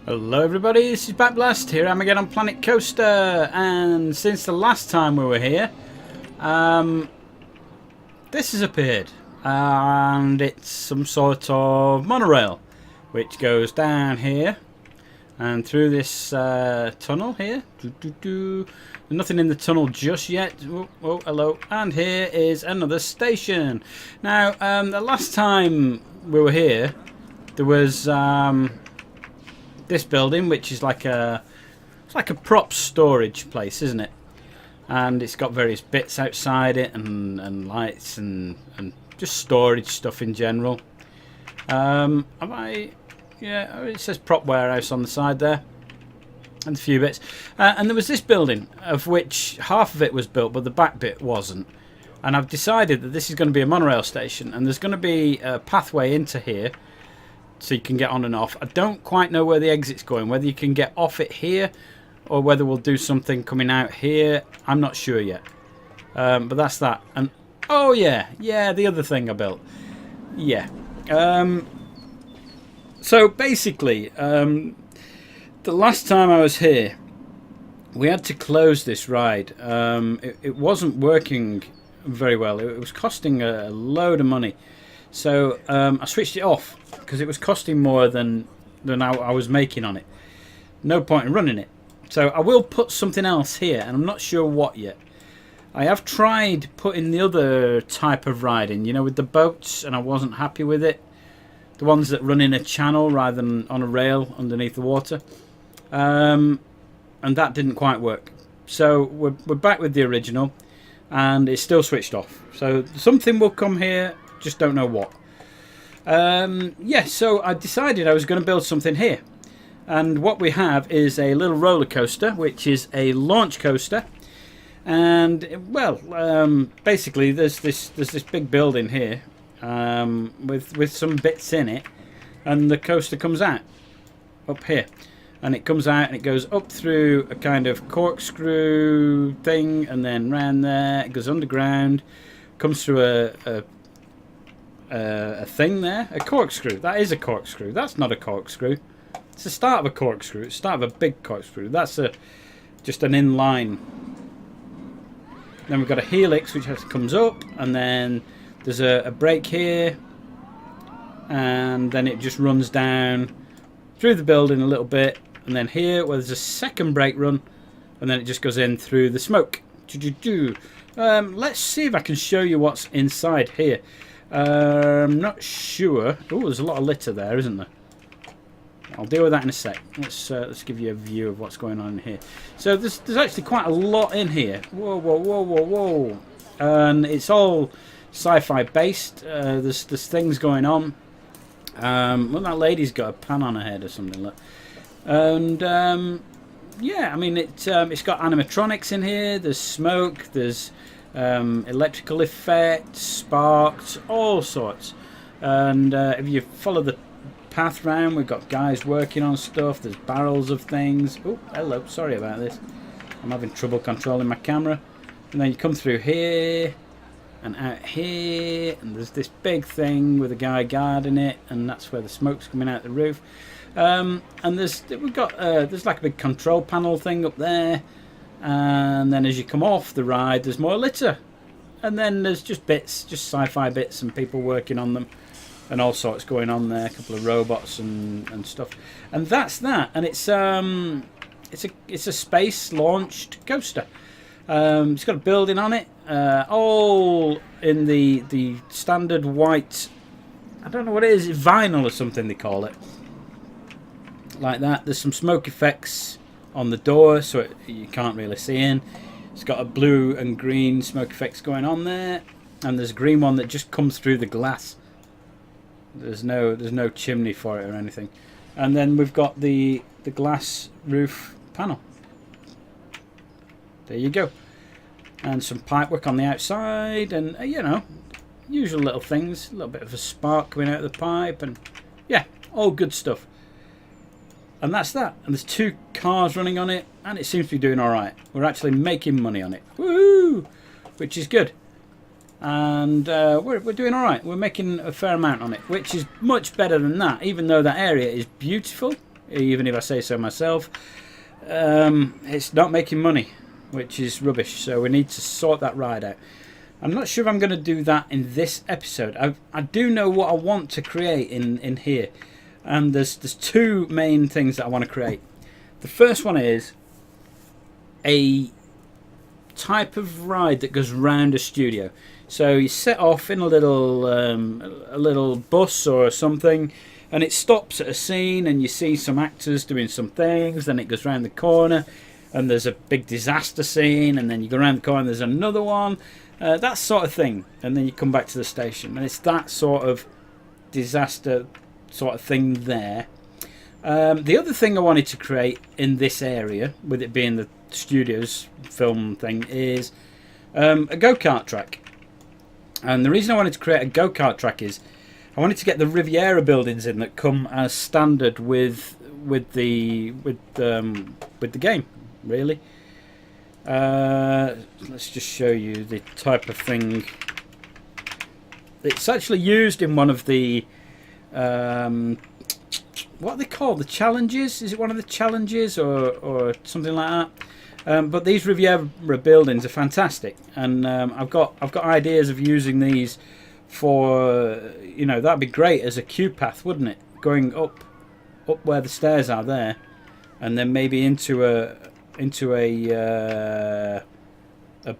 Hello everybody, this is Backblast. Here I am again on Planet Coaster, and since the last time we were here, this has appeared, and it's some sort of monorail which goes down here and through this tunnel here. There's nothing in the tunnel just yet. Oh, hello. And here is another station. Now, the last time we were here, there was this building, which is like it's like a prop storage place, isn't it? And it's got various bits outside it, and lights and just storage stuff in general. Yeah, it says prop warehouse on the side there, and a few bits. And there was this building, of which half of it was built, but the back bit wasn't. And I've decided that this is going to be a monorail station, and there's going to be a pathway into here, so you can get on and off. I don't quite know where the exit's going, whether you can get off it here, or whether we'll do something coming out here. I'm not sure yet. But that's that. And oh yeah, the other thing I built. Yeah. So basically, the last time I was here, we had to close this ride. It wasn't working very well. It was costing a load of money. So I switched it off because it was costing more than I was making on it. No point in running it. So I will put something else here, and I'm not sure what yet. I have tried putting the other type of ride in, you know, with the boats, and I wasn't happy with it. The ones that run in a channel rather than on a rail underneath the water. And that didn't quite work. So we're back with the original, and it's still switched off. So something will come here, just don't know what. Yeah, so I decided I was going to build something here. And what we have is a little roller coaster, which is a launch coaster. And, well, basically there's this big building here with some bits in it. And the coaster comes out up here. And it comes out and it goes up through a kind of corkscrew thing, and then round there. It goes underground, comes through a thing there, a corkscrew. That is a corkscrew. That's not a corkscrew. It's the start of a corkscrew. It's the start of a big corkscrew. That's just an inline. Then we've got a helix which comes up, and then there's a break here, and then it just runs down through the building a little bit, and then here where there's a second brake run, and then it just goes in through the smoke. Let's see if I can show you what's inside here. I'm not sure. Oh, there's a lot of litter there, isn't there? I'll deal with that in a sec. Let's give you a view of what's going on in here. So there's actually quite a lot in here. Whoa. And it's all sci-fi based. There's things going on. Well, that lady's got a pan on her head or something. Look. And yeah, I mean it's got animatronics in here. There's smoke. There's electrical effects, sparks, all sorts. And if you follow the path round, we've got guys working on stuff. There's barrels of things. Oh, hello, sorry about this. I'm having trouble controlling my camera. And then you come through here and out here, and there's this big thing with a guy guarding it, and that's where the smoke's coming out the roof. And there's like a big control panel thing up there. And then as you come off the ride, there's more litter, and then there's just bits, just sci-fi bits, and people working on them, and all sorts going on there. A couple of robots and stuff, and that's that. And it's a space launched coaster. It's got a building on it, all in the standard white. I don't know what it is, vinyl or something they call it, like that. There's some smoke effects on the door, so you can't really see in. It's got a blue and green smoke effects going on there, and there's a green one that just comes through the glass. There's no chimney for it or anything. And then we've got the glass roof panel. There you go. And some pipework on the outside, and you know, usual little things. A little bit of a spark coming out of the pipe, and yeah, all good stuff. And that's that. And there's 2 cars running on it, and it seems to be doing alright. We're actually making money on it. Woohoo! Which is good. And we're doing alright. We're making a fair amount on it, which is much better than that. Even though that area is beautiful, even if I say so myself. It's not making money, which is rubbish, so we need to sort that ride out. I'm not sure if I'm going to do that in this episode. I do know what I want to create in here, and there's two main things that I want to create. The first one is a type of ride that goes round a studio. So you set off in a little bus or something, and it stops at a scene, and you see some actors doing some things. Then it goes round the corner, and there's a big disaster scene, and then you go around the corner and there's another one, that sort of thing, and then you come back to the station, and it's that sort of disaster sort of thing there. The other thing I wanted to create in this area, with it being the studios film thing, is a go-kart track. And the reason I wanted to create a go-kart track is I wanted to get the Riviera buildings in that come as standard with the game, really. Let's just show you the type of thing. It's actually used in one of the what are they called? The challenges? Is it one of the challenges or something like that? But these Riviera buildings are fantastic, and I've got ideas of using these for, that'd be great as a queue path, wouldn't it? Going up where the stairs are there, and then maybe into a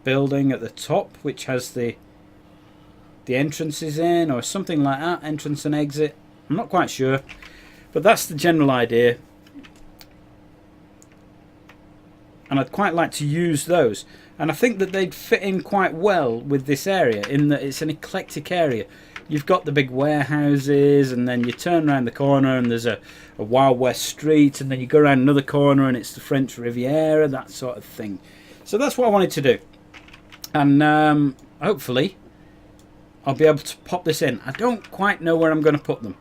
building at the top which has the entrances in, or something like that, entrance and exit. I'm not quite sure, but that's the general idea. And I'd quite like to use those, and I think that they'd fit in quite well with this area, in that it's an eclectic area. You've got the big warehouses, and then you turn around the corner and there's a Wild West street, and then you go around another corner and it's the French Riviera, that sort of thing. So that's what I wanted to do, and hopefully I'll be able to pop this in. I don't quite know where I'm going to put them.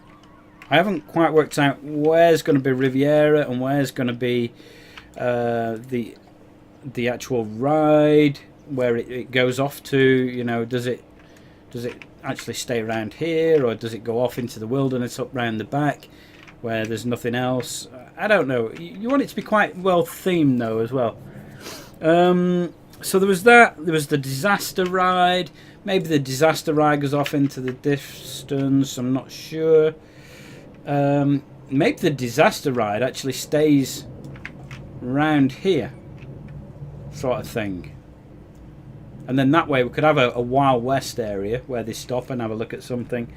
I haven't quite worked out where's going to be Riviera and where's going to be the actual ride, where it goes off to. Does it actually stay around here, or does it go off into the wilderness up round the back where there's nothing else? I don't know. You want it to be quite well themed though as well. So there was that. There was the disaster ride. Maybe the disaster ride goes off into the distance, I'm not sure. Maybe the disaster ride actually stays round here, sort of thing. And then that way we could have a Wild West area where they stop and have a look at something.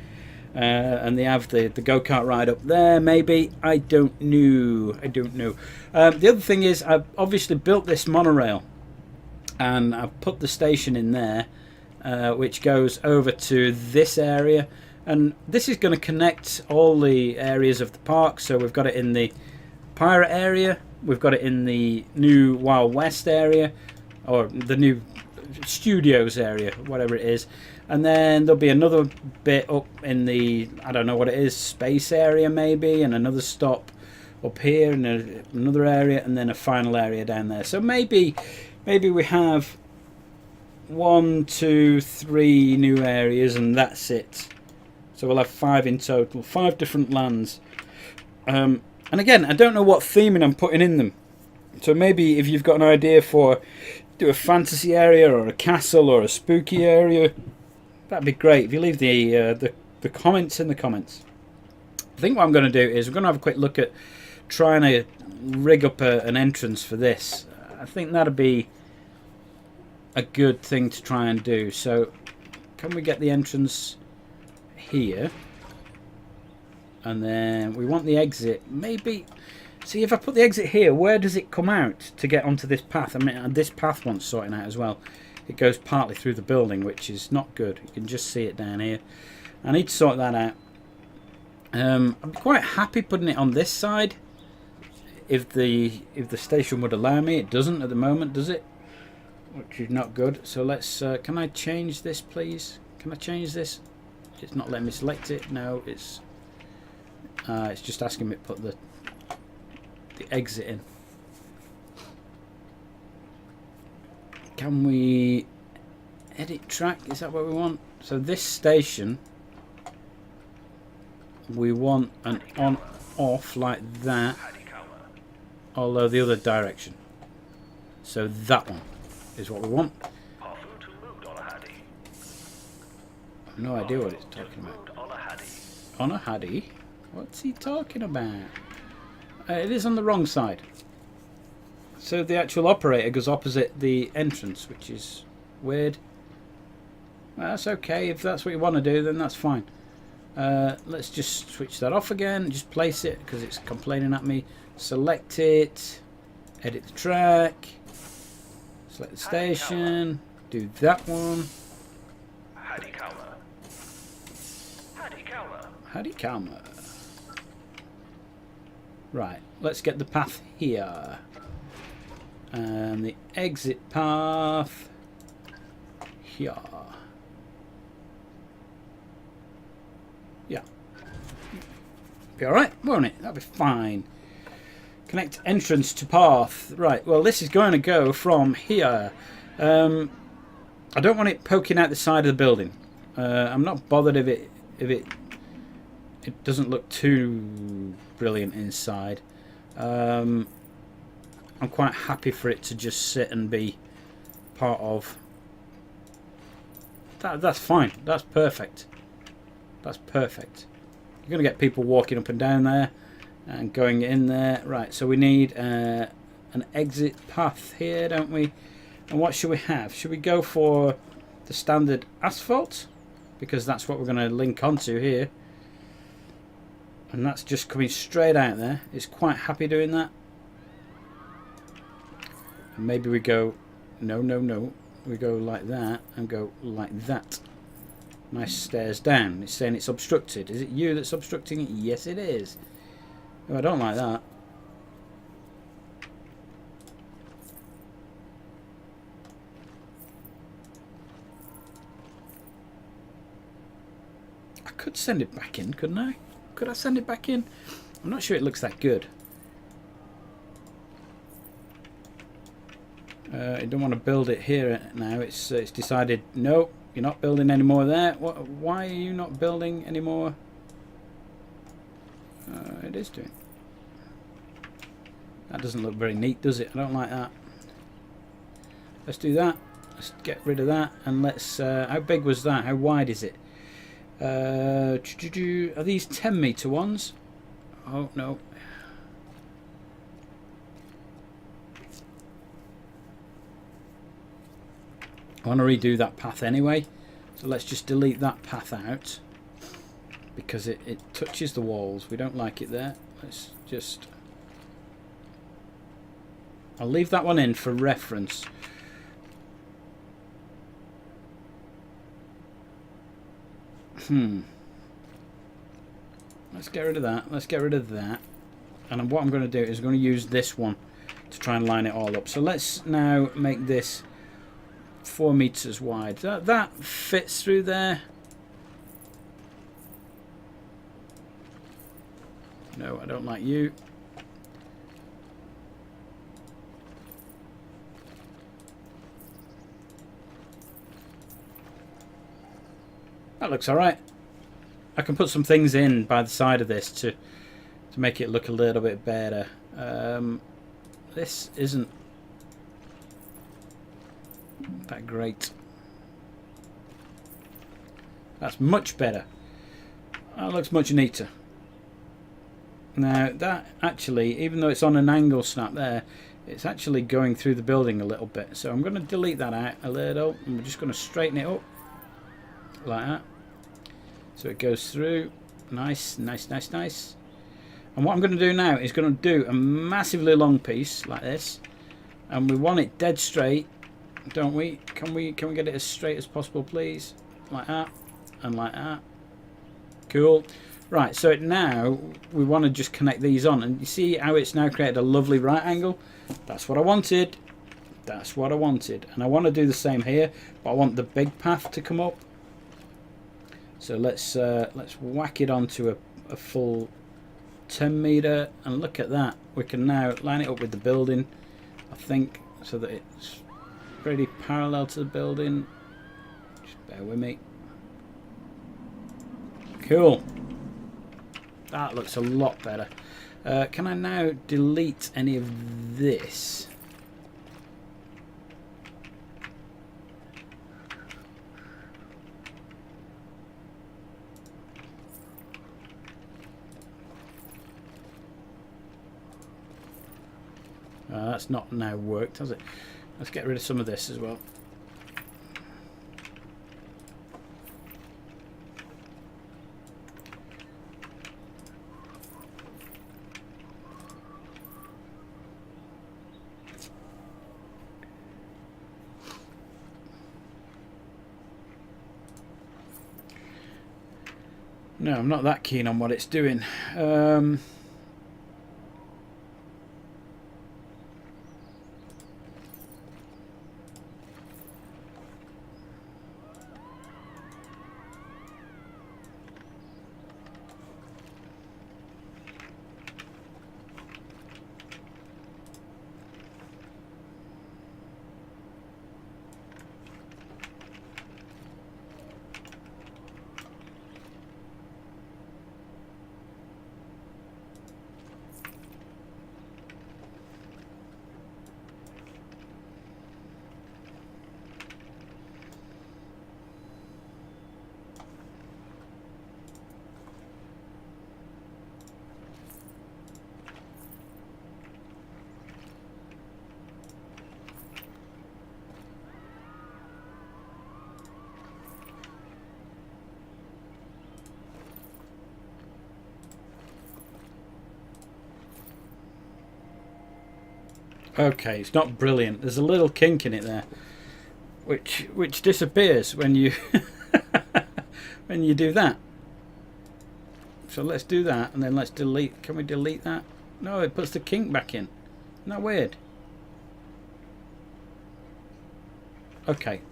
And they have the go-kart ride up there, maybe. I don't know. The other thing is, I've obviously built this monorail, and I've put the station in there, which goes over to this area. And this is going to connect all the areas of the park. So we've got it in the pirate area, we've got it in the new Wild West area, or the new studios area, whatever it is. And then there'll be another bit up in the, I don't know what it is, space area maybe, and another stop up here, and another area, and then a final area down there. So maybe we have 1, 2, 3 new areas, and that's it. So we'll have 5 in total, 5 different lands. And again, I don't know what theming I'm putting in them. So maybe if you've got an idea for, do a fantasy area or a castle or a spooky area, that'd be great. If you leave the comments in the comments. I think what I'm going to do is we're going to have a quick look at trying to rig up an entrance for this. I think that'd be a good thing to try and do. So can we get the entrance here? And then we want the exit. Maybe, see, if I put the exit here, where does it come out to get onto this path? I mean, this path wants sorting out as well. It goes partly through the building, which is not good. You can just see it down here. I need to sort that out. I'm quite happy putting it on this side, if the station would allow me. It doesn't at the moment, does it? Which is not good. So let's. Can I change this, please? Can I change this? It's not letting me select it. No, it's just asking me to put the exit in. Can we edit track? Is that what we want? So this station, we want an on-off like that. although the other direction. So that one is what we want. I have no idea what it's talking about. On a Haddy? What's he talking about? It is on the wrong side. So the actual operator goes opposite the entrance, which is weird. Well, that's okay. If that's what you want to do, then that's fine. Let's just switch that off again. Just place it because it's complaining at me. Select it. Edit the track. Select the station. Do that one. Howdy Calmer. Right, let's get the path here. And the exit path here. Yeah. Be alright, won't it? That'll be fine. Connect entrance to path. Right, well this is going to go from here. I don't want it poking out the side of the building. I'm not bothered if it doesn't look too brilliant inside. I'm quite happy for it to just sit and be part of that. That's fine. That's perfect. That's perfect. You're going to get people walking up and down there and going in there. Right, so we need an exit path here, don't we? And what should we have? Should we go for the standard asphalt? Because that's what we're going to link onto here. And that's just coming straight out there. It's quite happy doing that. And maybe we go, no. We go like that and go like that. Nice stairs down. It's saying it's obstructed. Is it you that's obstructing it? Yes, it is. Oh, I don't like that. I could send it back in, couldn't I? Could I send it back in? I'm not sure it looks that good. I don't want to build it here now. It's decided, no, you're not building any more there. Why are you not building anymore? It is doing. That doesn't look very neat, does it? I don't like that. Let's do that. Let's get rid of that. And let's... how big was that? How wide is it? Are these 10 meter ones? Oh no. I want to redo that path anyway, so let's just delete that path out because it touches the walls. We don't like it there. Let's just... I'll leave that one in for reference. Let's get rid of that. Let's get rid of that. And what I'm going to do is I'm going to use this one to try and line it all up. So let's now make this 4 meters wide. That fits through there. No, I don't like you. That looks alright. I can put some things in by the side of this to make it look a little bit better. This isn't that great. That's much better. That looks much neater. Now that actually, even though it's on an angle snap there, it's actually going through the building a little bit. So I'm going to delete that out a little, and we're just going to straighten it up like that. So it goes through. Nice, nice, nice, nice. And what I'm going to do now is going to do a massively long piece like this, and we want it dead straight, don't we? Can we get it as straight as possible, please? Like that and like that. Cool. Right, so now we want to just connect these on, and you see how it's now created a lovely right angle? That's what I wanted. That's what I wanted. And I want to do the same here, but I want the big path to come up. So let's whack it onto a full 10 meter, and look at that. We can now line it up with the building, I think, so that it's pretty parallel to the building. Just bear with me. Cool. That looks a lot better. Can I now delete any of this? That's not now worked, has it? Let's get rid of some of this as well. No, I'm not that keen on what it's doing. Okay, it's not brilliant. There's a little kink in it there, which disappears when you when you do that. So let's do that, and then let's delete. Can we delete that? No, it puts the kink back in. Isn't that weird? Okay,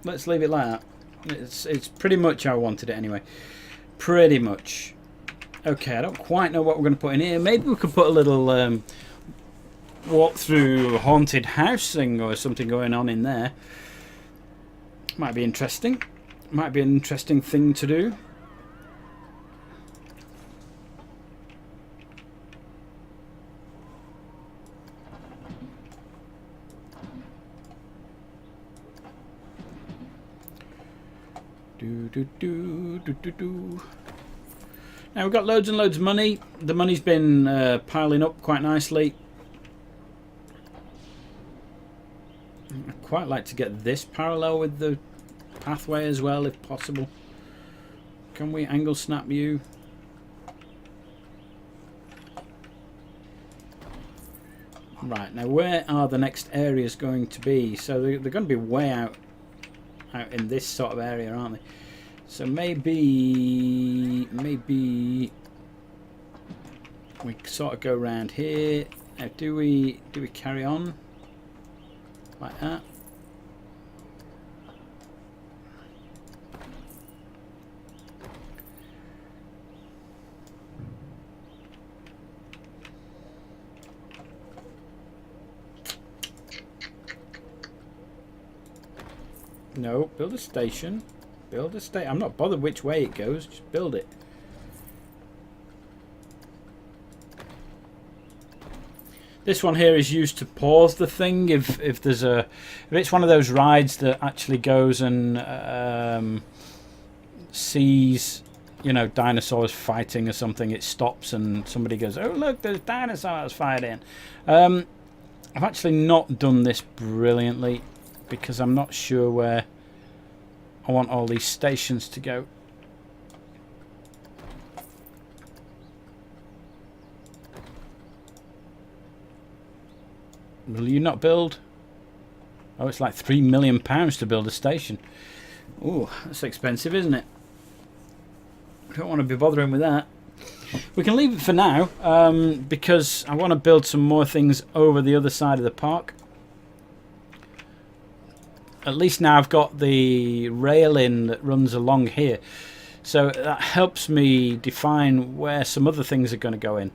let's leave it like that. It's pretty much how I wanted it anyway. Pretty much. Okay, I don't quite know what we're going to put in here. Maybe we could put a little walk through haunted house thing or something going on in there. Might be interesting. Might be an interesting thing to do. Now we've got loads and loads of money. The money's been piling up quite nicely. I'd quite like to get this parallel with the pathway as well, if possible. Can we angle snap you? Right, now where are the next areas going to be? So they're going to be way out in this sort of area, aren't they? So maybe we sort of go around here. Now do we carry on like that? No, build a station. Build a station. I'm not bothered which way it goes, just build it. This one here is used to pause the thing if it's one of those rides that actually goes and sees, you know, dinosaurs fighting or something. It stops and somebody goes, "Oh look, there's dinosaurs fighting." I've actually not done this brilliantly because I'm not sure where I want all these stations to go. Will you not build? Oh, it's like £3 million to build a station. Ooh, that's expensive, isn't it? I don't want to be bothering with that. We can leave it for now because I want to build some more things over the other side of the park. At least now I've got the railing that runs along here, so that helps me define where some other things are going to go in.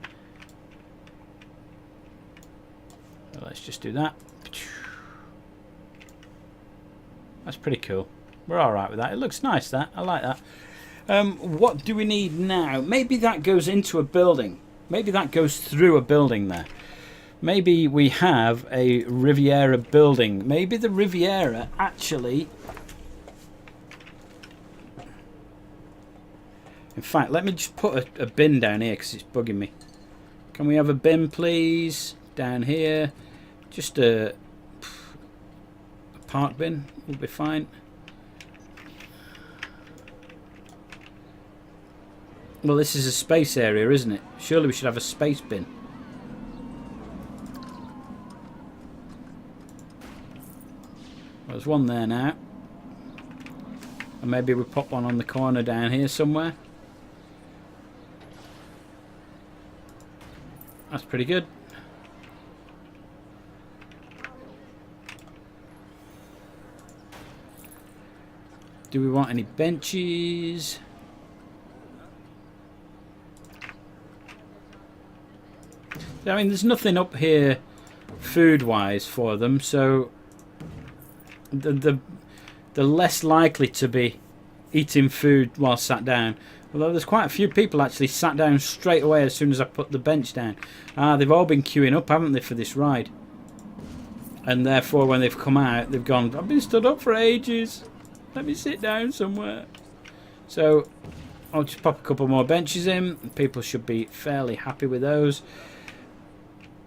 So let's just do that. That's pretty cool. We're alright with that. It looks nice, that. I like that. What do we need now? Maybe that goes into a building. Maybe that goes through a building there. Maybe we have a Riviera building. Maybe the Riviera actually... In fact, let me just put a bin down here because it's bugging me. Can we have a bin, please? Down here. Just a park bin will be fine. Well, this is a space area, isn't it? Surely we should have a space bin. Well, there's one there now. And maybe we pop one on the corner down here somewhere. That's pretty good. Do we want any benches? I mean, there's nothing up here food-wise for them, so they're less likely to be eating food while sat down. Although there's quite a few people actually sat down straight away as soon as I put the bench down. They've all been queuing up, haven't they, for this ride? And therefore, when they've come out, they've gone, I've been stood up for ages. Let me sit down somewhere. So, I'll just pop a couple more benches in. People should be fairly happy with those.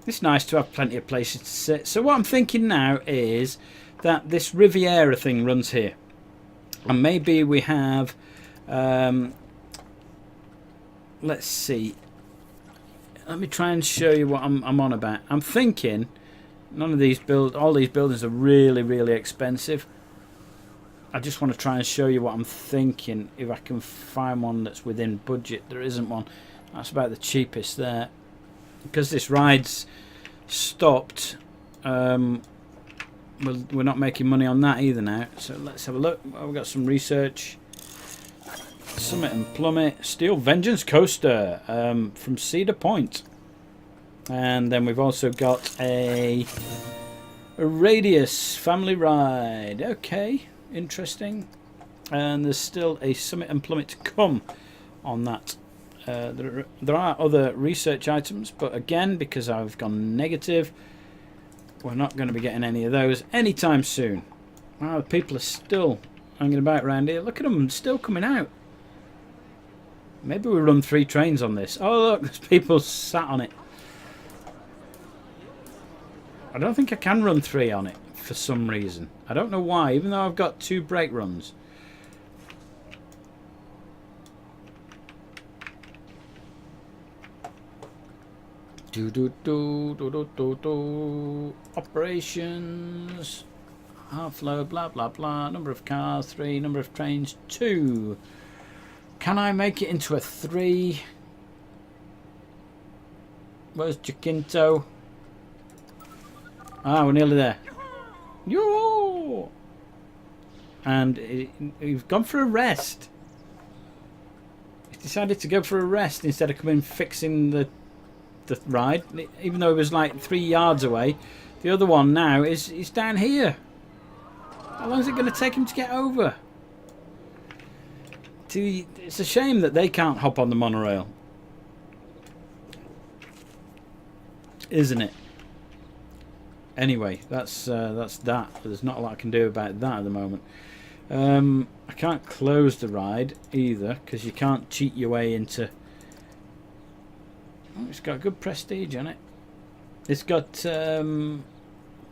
It's nice to have plenty of places to sit. So what I'm thinking now is that this Riviera thing runs here. And maybe we have... let's see. Let me try and show you what I'm on about. I'm thinking all these buildings are really, really expensive. I just want to try and show you what I'm thinking. If I can find one that's within budget. There isn't one. That's about the cheapest there. Because this ride's stopped, we're not making money on that either now. So let's have a look. Well, we've got some research. Summit and Plummet Steel Vengeance Coaster from Cedar Point. And then we've also got a Radius family ride. Okay, interesting. And there's still a Summit and Plummet to come on that. There are other research items, but again, because I've gone negative, we're not going to be getting any of those anytime soon. Wow, people are still hanging about around here. Look at them, still coming out. Maybe we run 3 trains on this. Oh look, there's people sat on it. I don't think I can run 3 on it for some reason. I don't know why, even though I've got 2 brake runs. Operations. Half load, blah blah blah. Number of cars, 3. Number of trains, 2. Can I make it into a 3? Where's Jacinto? We're nearly there. Yo! And he's gone for a rest. He's decided to go for a rest instead of coming fixing the ride, even though it was like 3 yards away. The other one now is down here. How long is it going to take him to get over? It's a shame that they can't hop on the monorail, isn't it? Anyway, that's that. There's not a lot I can do about that at the moment. I can't close the ride either because you can't cheat your way into. Oh, it's got good prestige on it. It's got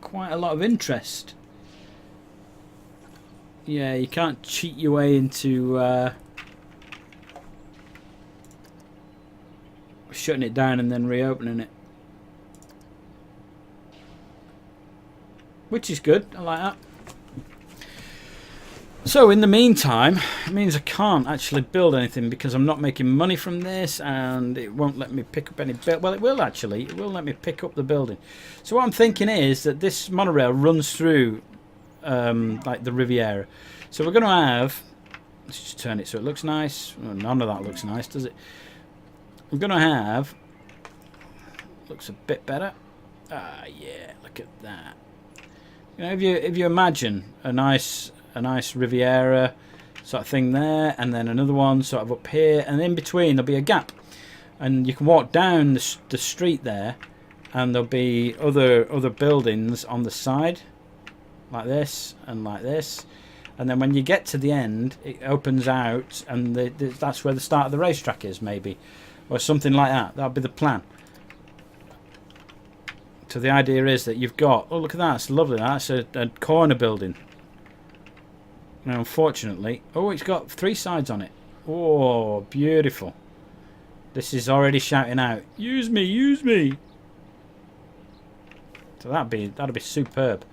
quite a lot of interest. Yeah, you can't cheat your way into shutting it down and then reopening it. Which is good, I like that. So in the meantime, it means I can't actually build anything because I'm not making money from this, and it won't let me pick up any well, it will actually. It will let me pick up the building. So what I'm thinking is that this monorail runs through like the Riviera. So we're going to have, let's just turn it so it looks nice. Well, none of that looks nice, does it? We're going to have, looks a bit better. Yeah, look at that. You know, if you imagine a nice Riviera sort of thing there, and then another one sort of up here, and in between there'll be a gap. and you can walk down the street there, and there'll be other buildings on the side, like this and like this, and then when you get to the end, it opens out, and that's where the start of the racetrack is, maybe, or something like that. That'll be the plan. So the idea is that you've got, oh look at that, it's lovely. That's a corner building. Now unfortunately, oh, it's got 3 sides on it. Oh, beautiful. This is already shouting out, use me, use me. So that'd be superb.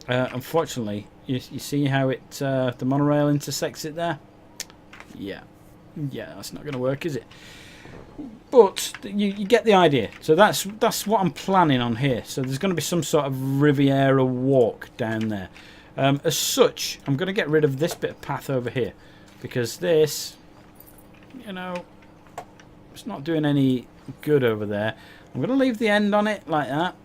Unfortunately, you see how it the monorail intersects it there? Yeah, that's not going to work, is it? But you get the idea. So that's what I'm planning on here. So there's going to be some sort of Riviera walk down there. As such, I'm going to get rid of this bit of path over here, because this, you know, it's not doing any good over there. I'm going to leave the end on it like that,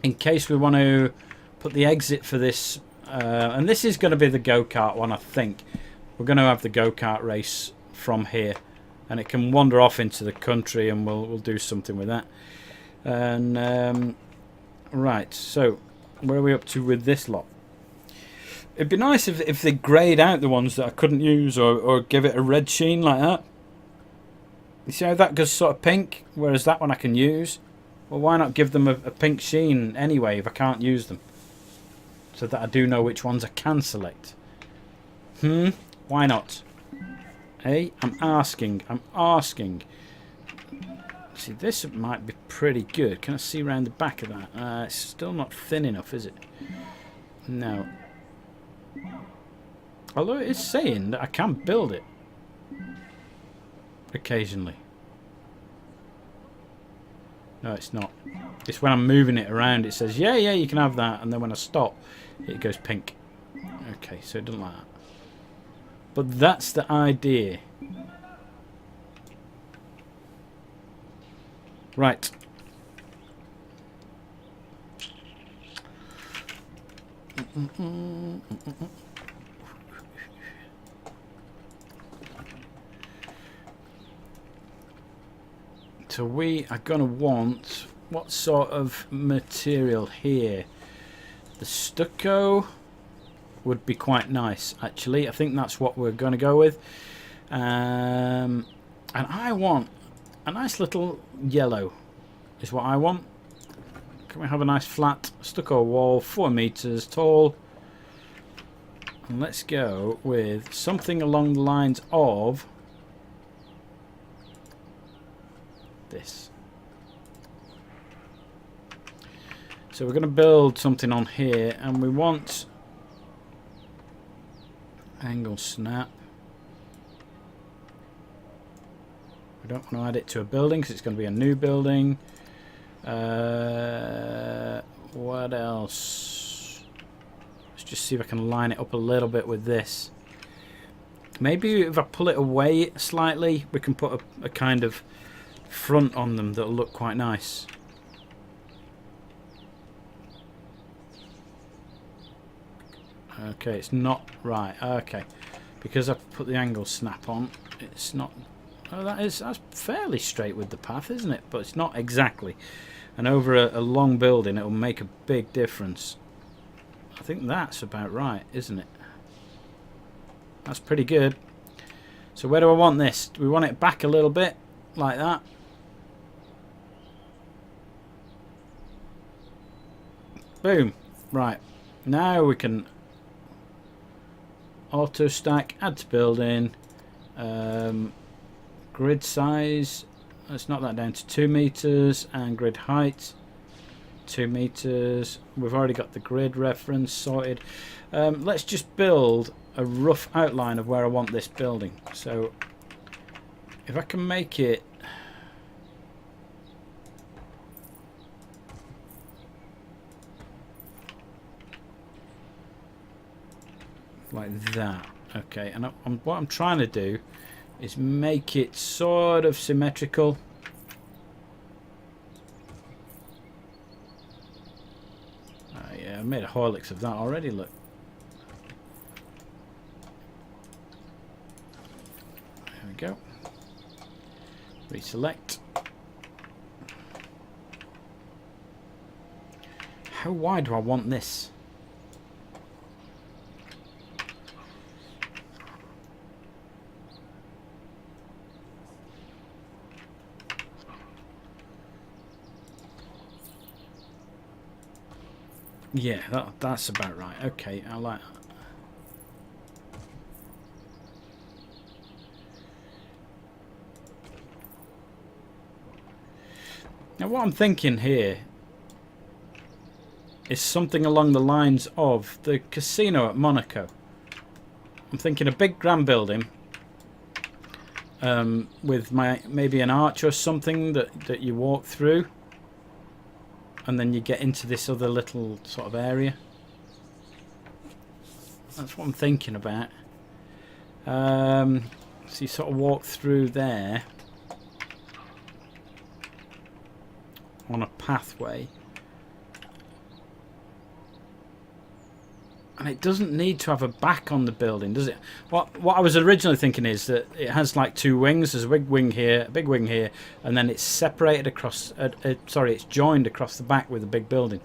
in case we want to put the exit for this. And this is going to be the go-kart one, I think. We're going to have the go-kart race from here, and it can wander off into the country, and we'll do something with that. And right, so where are we up to with this lot? It'd be nice if they greyed out the ones that I couldn't use, or give it a red sheen like that. You see how that goes sort of pink, whereas that one I can use? Well, why not give them a pink sheen anyway if I can't use them? So that I do know which ones I can select. Why not? Hey, I'm asking. See, this might be pretty good. Can I see around the back of that? It's still not thin enough, is it? No. Although it is saying that I can build it occasionally. No, it's not. It's when I'm moving it around, it says, yeah, you can have that. And then when I stop, it goes pink. Okay, so it doesn't like that. But that's the idea. Right. So we are going to want what sort of material here? The stucco would be quite nice, actually. I think that's what we're going to go with. And I want a nice little yellow is what I want. Can we have a nice flat stucco wall, 4 meters tall? And let's go with something along the lines of this. So we're going to build something on here, and we want angle snap. We don't want to add it to a building because it's going to be a new building. What else? Let's just see if I can line it up a little bit with this. Maybe if I pull it away slightly, we can put a kind of front on them that'll look quite nice. Okay, it's not right. Okay, because I've put the angle snap on, it's not. Oh, that's fairly straight with the path, isn't it? But it's not exactly. And over a long building, it will make a big difference. I think that's about right, isn't it? That's pretty good. So where do I want this? Do we want it back a little bit, like that? Boom. Right. Now we can auto stack, add to building. Grid size, let's knock that down to 2 meters, and grid height 2 meters. We've already got the grid reference sorted. Let's just build a rough outline of where I want this building. So if I can make it like that. Okay, and what I'm trying to do is make it sort of symmetrical. Yeah, I made a Horlicks of that already, look. There we go. Reselect. How wide do I want this? Yeah, that's about right. Okay, I like that. Now what I'm thinking here is something along the lines of the casino at Monaco. I'm thinking a big grand building with maybe an arch or something that you walk through, and then you get into this other little sort of area. That's what I'm thinking about. So you sort of walk through there on a pathway, and it doesn't need to have a back on the building, does it? What I was originally thinking is that it has like two wings. There's a big wing here, and then it's separated across. Sorry, it's joined across the back with a big building.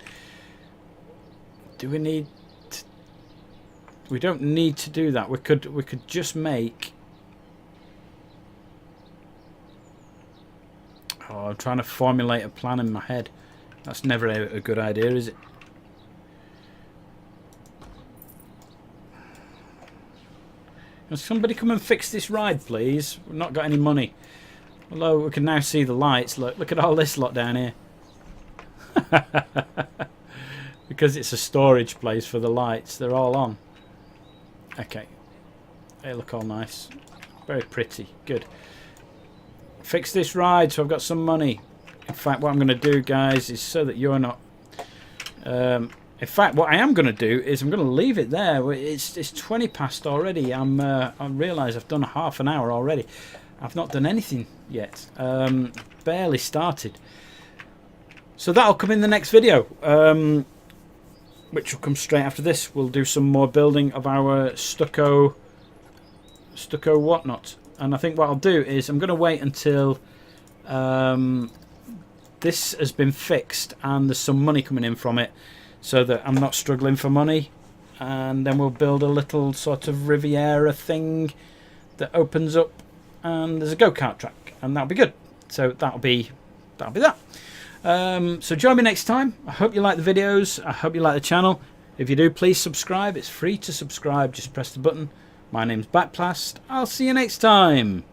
Do we need? We don't need to do that. We could just make. Oh, I'm trying to formulate a plan in my head. That's never a good idea, is it? Can somebody come and fix this ride, please? We've not got any money. Although we can now see the lights. Look at all this lot down here. Because it's a storage place for the lights. They're all on. Okay. They look all nice. Very pretty. Good. Fix this ride so I've got some money. In fact, what I'm going to do, guys, is so that you're not... in fact, what I am going to do is I'm going to leave it there. It's 20 past already. I realise I've done half an hour already. I've not done anything yet. Barely started. So that'll come in the next video, which will come straight after this. We'll do some more building of our stucco whatnot. And I think what I'll do is I'm going to wait until this has been fixed and there's some money coming in from it, so that I'm not struggling for money. And then we'll build a little sort of Riviera thing that opens up, and there's a go-kart track, and that'll be good. So that'll be that. So join me next time. I hope you like the videos. I hope you like the channel. If you do, please subscribe. It's free to subscribe. Just press the button. My name's Backplast. I'll see you next time.